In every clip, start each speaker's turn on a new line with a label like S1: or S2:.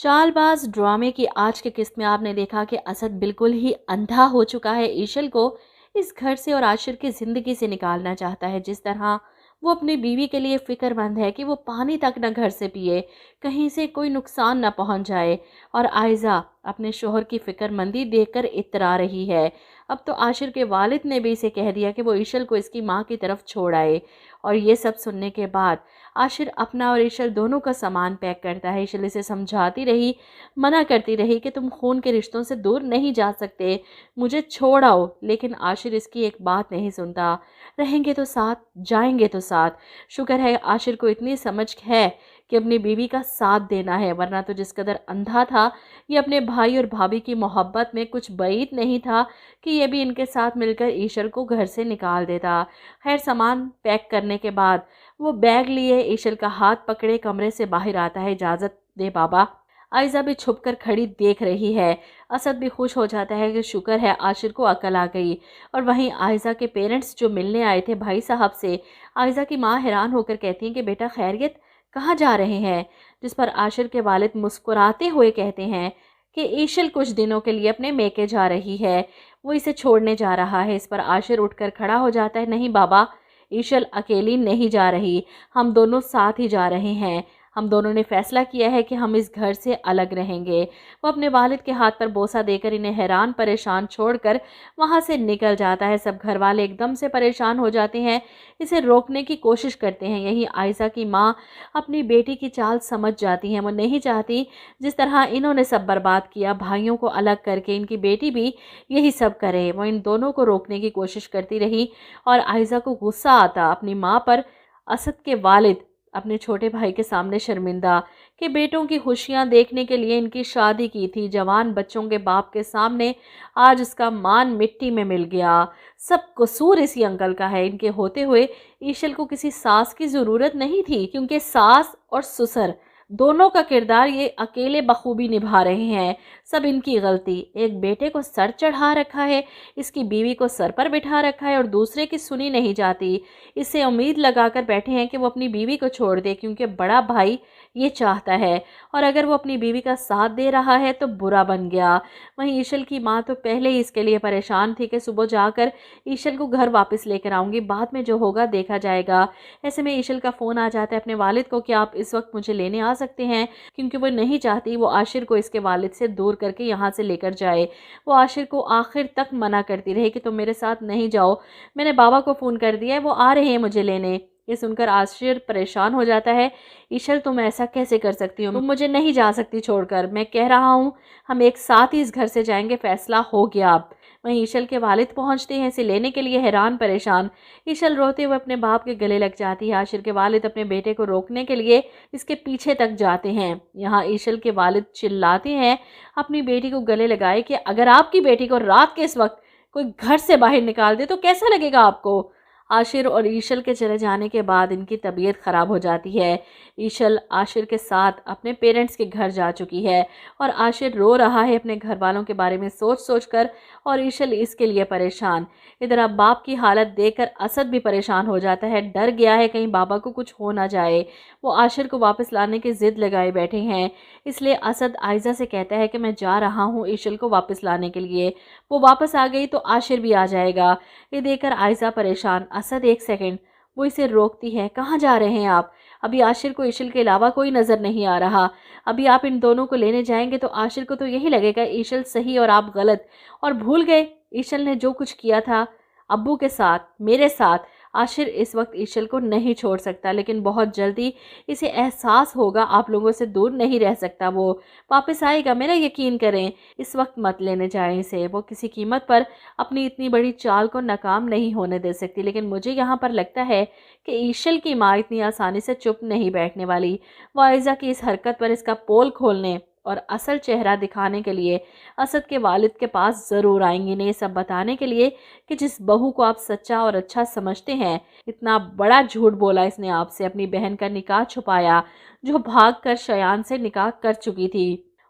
S1: चालबाज ड्रामे की आज की किस्त में आपने देखा कि असद बिल्कुल ही अंधा हो चुका है। ईशल को इस घर से और आशिर की ज़िंदगी से निकालना चाहता है। जिस तरह वो अपनी बीवी के लिए फ़िक्रमंद है कि वो पानी तक न घर से पिए, कहीं से कोई नुकसान न पहुंच जाए। और आयज़ा अपने शोहर की फ़िक्रमंदी देखकर इतरा रही है। अब तो आशिर के वालिद ने भी इसे कह दिया कि वो ईशल को इसकी माँ की तरफ छोड़ आए। और ये सब सुनने के बाद आशिर अपना और ईशल दोनों का सामान पैक करता है। ईशल इसे समझाती रही, मना करती रही कि तुम खून के रिश्तों से दूर नहीं जा सकते, मुझे छोड़ आओ। लेकिन आशिर इसकी एक बात नहीं सुनता। रहेंगे तो साथ, जाएंगे तो साथ। शुक्र है आशिर को इतनी समझ है कि अपनी बीवी का साथ देना है, वरना तो जिस कदर अंधा था ये अपने भाई और भाभी की मोहब्बत में, कुछ बैद नहीं था कि ये भी इनके साथ मिलकर ईशल को घर से निकाल देता। खैर, सामान पैक करने के बाद वो बैग लिए ईशल का हाथ पकड़े कमरे से बाहर आता है। इजाज़त दे बाबा। आयज़ा भी छुप कर खड़ी देख रही है। असद भी खुश हो जाता है कि शुक्र है आशिर को अकल आ गई। और वहीं आयज़ा के पेरेंट्स जो मिलने आए थे भाई साहब से, आयज़ा की माँ हैरान होकर कहती हैं कि बेटा खैरियत, कहाँ जा रहे हैं? जिस पर आशिर के वालिद मुस्कुराते हुए कहते हैं कि ईशल कुछ दिनों के लिए अपने मेके जा रही है, वो इसे छोड़ने जा रहा है। इस पर आशिर उठकर खड़ा हो जाता है। नहीं बाबा, ईशल अकेली नहीं जा रही, हम दोनों साथ ही जा रहे हैं। हम दोनों ने फैसला किया है कि हम इस घर से अलग रहेंगे। वो अपने वालिद के हाथ पर बोसा देकर इन्हें हैरान परेशान छोड़कर वहाँ से निकल जाता है। सब घर वाले एकदम से परेशान हो जाते हैं, इसे रोकने की कोशिश करते हैं। यही आयज़ा की माँ अपनी बेटी की चाल समझ जाती हैं। वो नहीं चाहती जिस तरह इन्होंने सब बर्बाद किया, भाइयों को अलग करके इनकी बेटी भी यही सब करे। वो इन दोनों को रोकने की कोशिश करती रही और आयज़ा को गुस्सा आता अपनी माँ पर। असद के वालिद अपने छोटे भाई के सामने शर्मिंदा कि बेटों की खुशियां देखने के लिए इनकी शादी की थी, जवान बच्चों के बाप के सामने आज उसका मान मिट्टी में मिल गया। सब कसूर इसी अंकल का है। इनके होते हुए ईशल को किसी सास की ज़रूरत नहीं थी, क्योंकि सास और ससुर दोनों का किरदार ये अकेले बखूबी निभा रहे हैं। सब इनकी गलती। एक बेटे को सर चढ़ा रखा है, इसकी बीवी को सर पर बिठा रखा है और दूसरे की सुनी नहीं जाती। इससे उम्मीद लगाकर बैठे हैं कि वो अपनी बीवी को छोड़ दे, क्योंकि बड़ा भाई ये चाहता है। और अगर वो अपनी बीवी का साथ दे रहा है तो बुरा बन गया। वहीं ईशल की माँ तो पहले ही इसके लिए परेशान थी कि सुबह जाकर ईशल को घर वापस लेकर आऊँगी, बाद में जो होगा देखा जाएगा। ऐसे में ईशल का फ़ोन आ जाता है अपने वालिद को कि आप इस वक्त मुझे लेने आ सकते हैं, क्योंकि वो नहीं चाहती वो आशिर को इसके वालिद से दूर करके यहाँ से लेकर जाए। वो आशिर को आखिर तक मना करती रही कि तुम मेरे साथ नहीं जाओ, मैंने बाबा को फ़ोन कर दिया है, वो आ रहे हैं मुझे लेने। ये सुनकर आशिर परेशान हो जाता है। ईशल, तुम ऐसा कैसे कर सकती हो? तुम मुझे नहीं जा सकती छोड़कर। मैं कह रहा हूँ हम एक साथ ही इस घर से जाएंगे, फैसला हो गया अब। वहीं ईशल के वालिद पहुंचते हैं इसे लेने के लिए, हैरान परेशान। ईशल रोते हुए अपने बाप के गले लग जाती है। आशिर के वालिद अपने बेटे को रोकने के लिए इसके पीछे तक जाते हैं। यहाँ ईशल के वालिद चिल्लाते हैं अपनी बेटी को गले लगाए कि अगर आपकी बेटी को रात के इस वक्त कोई घर से बाहर निकाल दे तो कैसा लगेगा आपको? आशिर और ईशल के चले जाने के बाद इनकी तबीयत ख़राब हो जाती है। ईशल आशिर के साथ अपने पेरेंट्स के घर जा चुकी है और आशिर रो रहा है अपने घर वालों के बारे में सोच सोच कर, और ईशल इसके लिए परेशान। इधर अब बाप की हालत देखकर असद भी परेशान हो जाता है, डर गया है कहीं बाबा को कुछ हो ना जाए। वो आशिर को वापस लाने की ज़िद लगाए बैठे हैं। इसलिए असद आयज़ा से कहता है कि मैं जा रहा हूँ ईशल को वापस लाने के लिए। वो वापस आ गई तो आशिर भी आ जाएगा। ये देखकर आयज़ा परेशान। असद, एक सेकंड। वो इसे रोकती है। कहाँ जा रहे हैं आप? अभी आशिर को ईशल के अलावा कोई नज़र नहीं आ रहा। अभी आप इन दोनों को लेने जाएंगे तो आशिर को तो यही लगेगा ईशल सही और आप गलत, और भूल गए ईशल ने जो कुछ किया था अब्बू के साथ, मेरे साथ। आशिर इस वक्त ईशल को नहीं छोड़ सकता, लेकिन बहुत जल्दी इसे एहसास होगा आप लोगों से दूर नहीं रह सकता। वो वापस आएगा, मेरा यकीन करें। इस वक्त मत लेने जाएं इसे। वो किसी कीमत पर अपनी इतनी बड़ी चाल को नाकाम नहीं होने दे सकती। लेकिन मुझे यहाँ पर लगता है कि ईशल की माँ इतनी आसानी से चुप नहीं बैठने वाली। वो आयज़ा की इस हरकत पर इसका पोल खोलने और असल चेहरा दिखाने के लिए असद के वालिद के पास ज़रूर आएंगी। इन्हें सब बताने के लिए कि जिस बहू को आप सच्चा और अच्छा समझते हैं, इतना बड़ा झूठ बोला इसने आपसे, अपनी बहन का निकाह छुपाया जो भाग कर शयान से निकाह कर चुकी थी।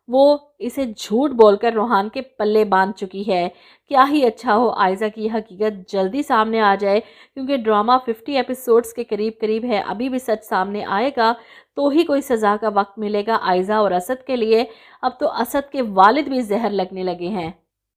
S1: वो इसे झूठ बोलकर रोहान के पल्ले बांध चुकी है। क्या ही अच्छा हो आयज़ा की यह हकीकत जल्दी सामने आ जाए, क्योंकि ड्रामा 50 एपिसोड्स के करीब करीब है। अभी भी सच सामने आएगा तो ही कोई सज़ा का वक्त मिलेगा आयज़ा और असद के लिए। अब तो असद के वालिद भी जहर लगने लगे हैं।